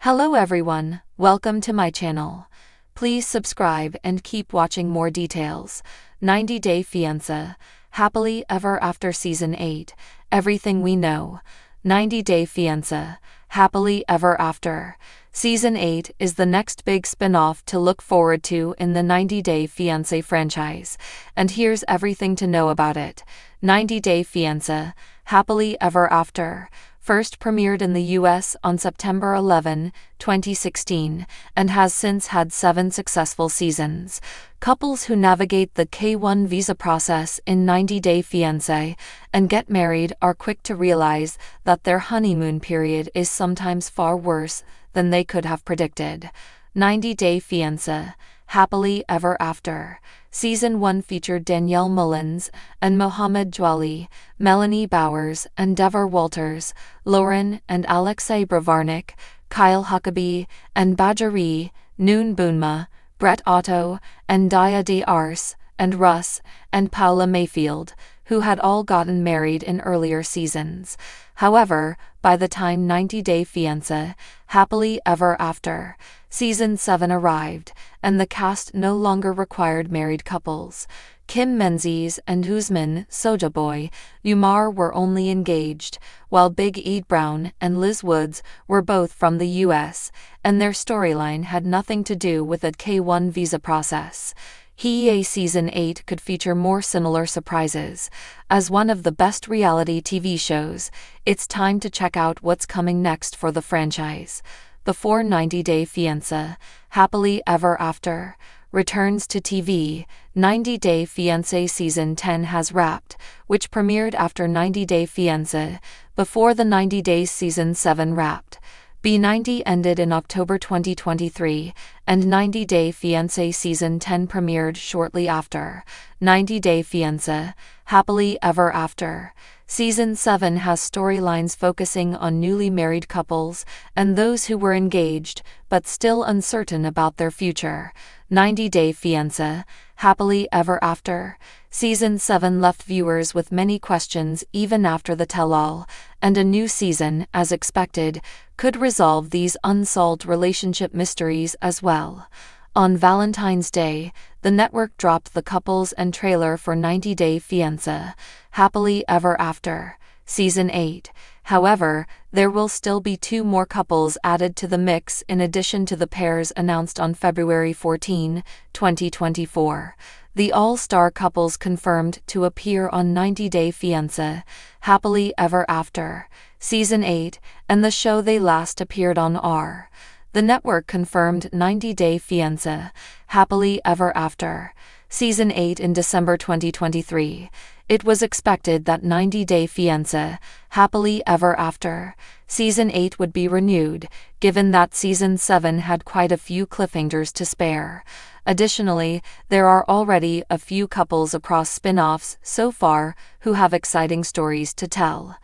Hello everyone, welcome to my channel. Please subscribe and keep watching more details. 90 Day Fiancé, Happily Ever After Season 8, Everything We Know. 90 Day Fiancé, Happily Ever After. Season 8 is the next big spin-off to look forward to in the 90 Day Fiancé franchise, and here's everything to know about it. 90 Day Fiancé, Happily Ever After first premiered in the US on September 11, 2016, and has since had 7 successful seasons. Couples who navigate the K-1 visa process in 90 Day Fiancé and get married are quick to realize that their honeymoon period is sometimes far worse than they could have predicted. 90 Day Fiancé, Happily Ever After. Season 1 featured Danielle Mullins and Mohamed Jawali, Melanie Bowers and Dever Walters, Lauren and Alexei Bravarnik, Kyle Huckabee and Bajari, Noon Boonma, Brett Otto and Daya D'Arce, and Russ and Paula Mayfield, who had all gotten married in earlier seasons. However, by the time 90 Day Fiancé, Happily Ever After, Season 7 arrived, and the cast no longer required married couples. Kim Menzies and Usman Sojaboy Umar were only engaged, while Big Ed Brown and Liz Woods were both from the US, and their storyline had nothing to do with a K-1 visa process. Season 8 could feature more similar surprises. As one of the best reality TV shows, it's time to check out what's coming next for the franchise. Before 90 Day Fiancé, Happily Ever After returns to TV, 90 Day Fiancé Season 10 has wrapped, which premiered after 90 Day Fiancé, before the 90 Days Season 7 wrapped. B90 ended in October 2023, and 90 Day Fiancé Season 10 premiered shortly after. 90 Day Fiancé, Happily Ever After. Season 7 has storylines focusing on newly married couples and those who were engaged but still uncertain about their future. 90 Day Fiancé, Happily Ever After. Season 7 left viewers with many questions even after the tell-all, and a new season, as expected, could resolve these unsolved relationship mysteries as well. On Valentine's Day, the network dropped the couples and trailer for 90 Day Fiancé, Happily Ever After, Season 8. However, there will still be 2 more couples added to the mix in addition to the pairs announced on February 14, 2024. The all-star couples confirmed to appear on 90 Day Fiancé, Happily Ever After, Season 8, and the show they last appeared on are. The network confirmed 90 Day Fiancé, Happily Ever After, Season 8 in December 2023. It was expected that 90 Day Fiancé, Happily Ever After, Season 8 would be renewed, given that Season 7 had quite a few cliffhangers to spare. Additionally, there are already a few couples across spin-offs so far who have exciting stories to tell.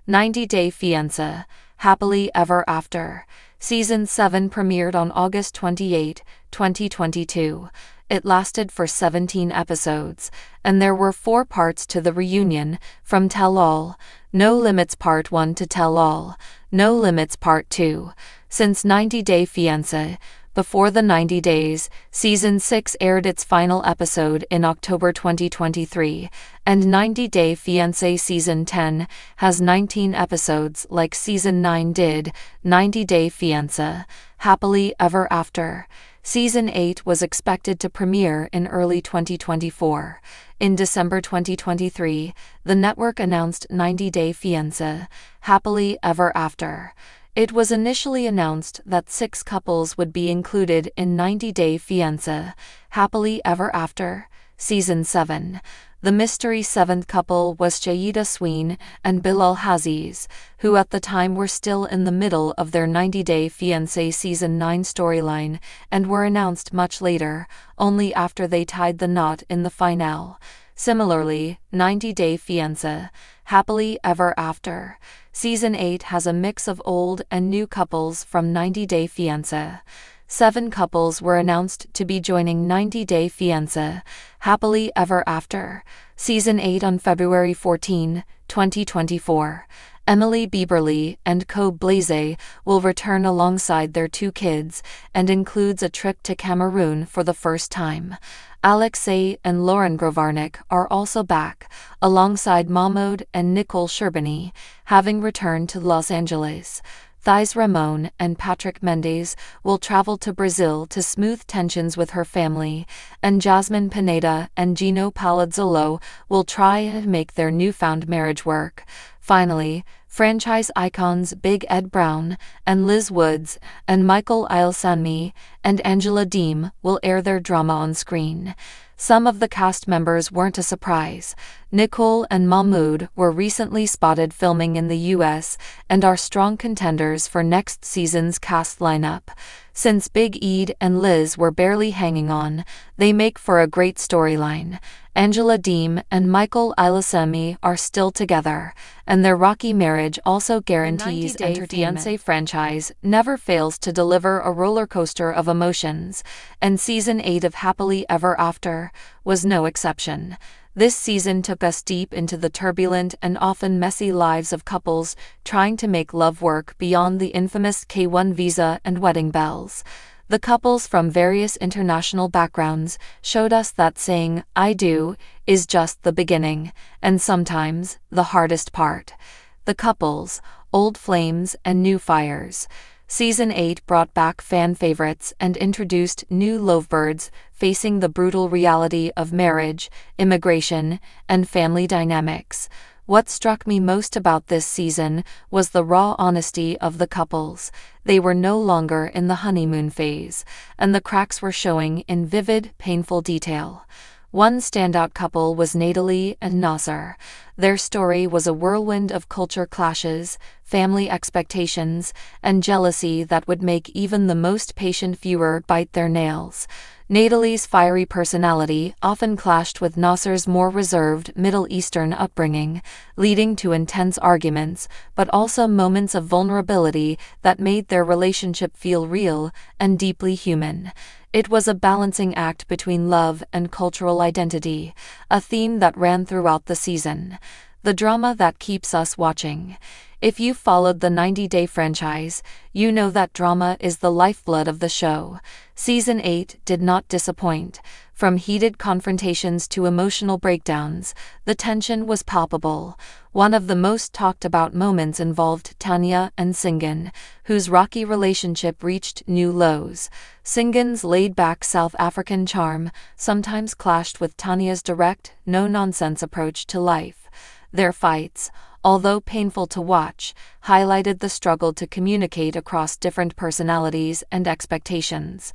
90 Day Fiancé, Happily Ever After. Season 7 premiered on August 28, 2022. It lasted for 17 episodes, and there were 4 parts to the reunion, from Tell All, No Limits Part 1 to Tell All, No Limits Part 2. Since 90 Day Fiancé, before the 90 Days, Season 6 aired its final episode in October 2023, and 90 Day Fiancé Season 10 has 19 episodes like Season 9 did. 90 Day Fiancé, Happily Ever After. Season 8 was expected to premiere in early 2024. In December 2023, the network announced 90 Day Fiancé, Happily Ever After. It was initially announced that 6 couples would be included in 90 Day Fiancé, Happily Ever After, Season 7. The mystery 7th couple was Jayda Sween and Bilal Haziz, who at the time were still in the middle of their 90 Day Fiancé Season 9 storyline and were announced much later, only after they tied the knot in the finale. Similarly, 90 Day Fiancé, Happily Ever After. Season 8 has a mix of old and new couples from 90 Day Fiancé. 7 couples were announced to be joining 90 Day Fiancé, Happily Ever After, Season 8 on February 14, 2024. Emily Bieberly and Co. Blaze will return alongside their 2 kids and includes a trip to Cameroon for the first time. Alexei and Lauren Grovarnik are also back, alongside Mahmoud and Nicole Sherbini, having returned to Los Angeles. Thais Ramon and Patrick Mendes will travel to Brazil to smooth tensions with her family, and Jasmine Pineda and Gino Palazzolo will try and make their newfound marriage work. Finally, franchise icons Big Ed Brown and Liz Woods and Michael Ilsanmi and Angela Deem will air their drama on screen. Some of the cast members weren't a surprise. Nicole and Mahmoud were recently spotted filming in the US and are strong contenders for next season's cast lineup. Since Big Ed and Liz were barely hanging on, they make for a great storyline. Angela Deem and Michael Ilsanmi are still together, and their rocky marriage also guarantees entertainment. The Fiancé franchise never fails to deliver a roller coaster of emotions, and Season 8 of Happily Ever After was no exception. This season took us deep into the turbulent and often messy lives of couples trying to make love work beyond the infamous K1 visa and wedding bells. The couples from various international backgrounds showed us that saying, "I do," is just the beginning, and sometimes the hardest part. The couples, old flames and new fires. Season 8 brought back fan favorites and introduced new lovebirds facing the brutal reality of marriage, immigration, and family dynamics. What struck me most about this season was the raw honesty of the couples. They were no longer in the honeymoon phase, and the cracks were showing in vivid, painful detail. One standout couple was Natalie and Nasser. Their story was a whirlwind of culture clashes, family expectations, and jealousy that would make even the most patient viewer bite their nails. Natalie's fiery personality often clashed with Nasser's more reserved Middle Eastern upbringing, leading to intense arguments, but also moments of vulnerability that made their relationship feel real and deeply human. It was a balancing act between love and cultural identity, a theme that ran throughout the season. The drama that keeps us watching. If you followed the 90-Day franchise, you know that drama is the lifeblood of the show. Season 8 did not disappoint. From heated confrontations to emotional breakdowns, the tension was palpable. One of the most talked about moments involved Tanya and Singan, whose rocky relationship reached new lows. Singan's laid-back South African charm sometimes clashed with Tanya's direct, no-nonsense approach to life. Their fights, although painful to watch, highlighted the struggle to communicate across different personalities and expectations.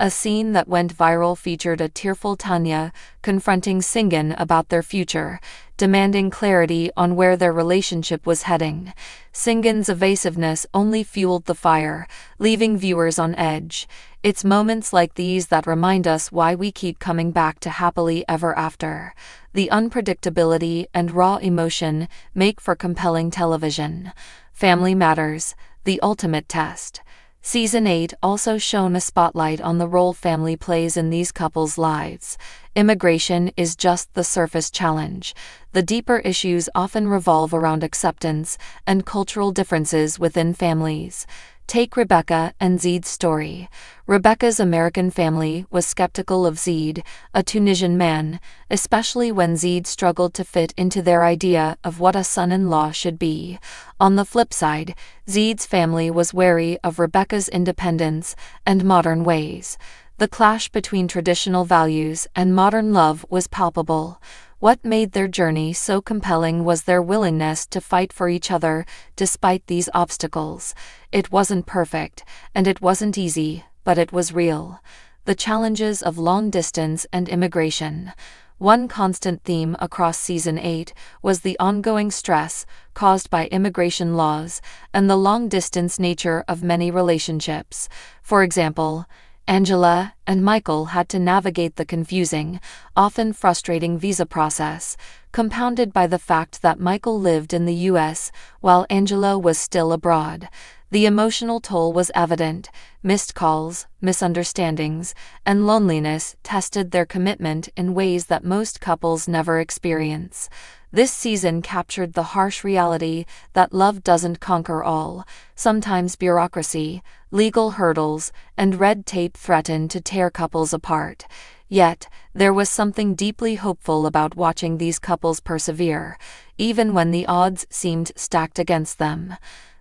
A scene that went viral featured a tearful Tanya confronting Singan about their future, demanding clarity on where their relationship was heading. Singan's evasiveness only fueled the fire, leaving viewers on edge. It's moments like these that remind us why we keep coming back to Happily Ever After. The unpredictability and raw emotion make for compelling television. Family Matters, the ultimate test. Season 8 also shone a spotlight on the role family plays in these couples' lives. Immigration is just the surface challenge. The deeper issues often revolve around acceptance and cultural differences within families. Take Rebecca and Zeid's story. Rebecca's American family was skeptical of Zeid, a Tunisian man, especially when Zeid struggled to fit into their idea of what a son-in-law should be. On the flip side, Zeid's family was wary of Rebecca's independence and modern ways. The clash between traditional values and modern love was palpable. What made their journey so compelling was their willingness to fight for each other despite these obstacles. It wasn't perfect, and it wasn't easy, but it was real. The challenges of long distance and immigration. One constant theme across Season 8 was the ongoing stress caused by immigration laws and the long-distance nature of many relationships. For example, Angela and Michael had to navigate the confusing, often frustrating visa process, compounded by the fact that Michael lived in the US while Angela was still abroad. The emotional toll was evident, missed calls, misunderstandings, and loneliness tested their commitment in ways that most couples never experience. This season captured the harsh reality that love doesn't conquer all. Sometimes bureaucracy, legal hurdles, and red tape threaten to tear couples apart. Yet, there was something deeply hopeful about watching these couples persevere, even when the odds seemed stacked against them.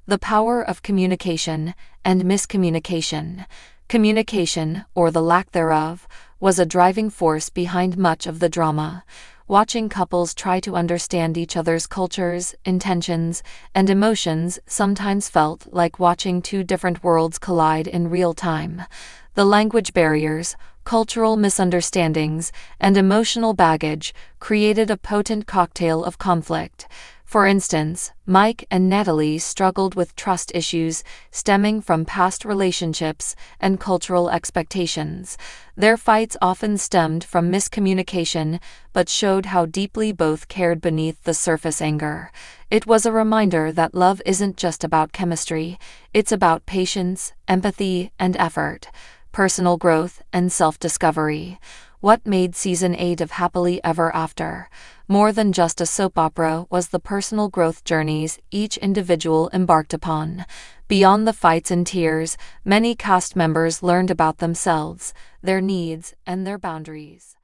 The power of communication and miscommunication. Communication, or the lack thereof, was a driving force behind much of the drama. Watching couples try to understand each other's cultures, intentions, and emotions sometimes felt like watching two different worlds collide in real time. The language barriers, cultural misunderstandings, and emotional baggage created a potent cocktail of conflict. For instance, Mike and Natalie struggled with trust issues stemming from past relationships and cultural expectations. Their fights often stemmed from miscommunication, but showed how deeply both cared beneath the surface anger. It was a reminder that love isn't just about chemistry, it's about patience, empathy, and effort, personal growth, and self-discovery. What made Season 8 of Happily Ever After more than just a soap opera was the personal growth journeys each individual embarked upon. Beyond the fights and tears, many cast members learned about themselves, their needs, and their boundaries.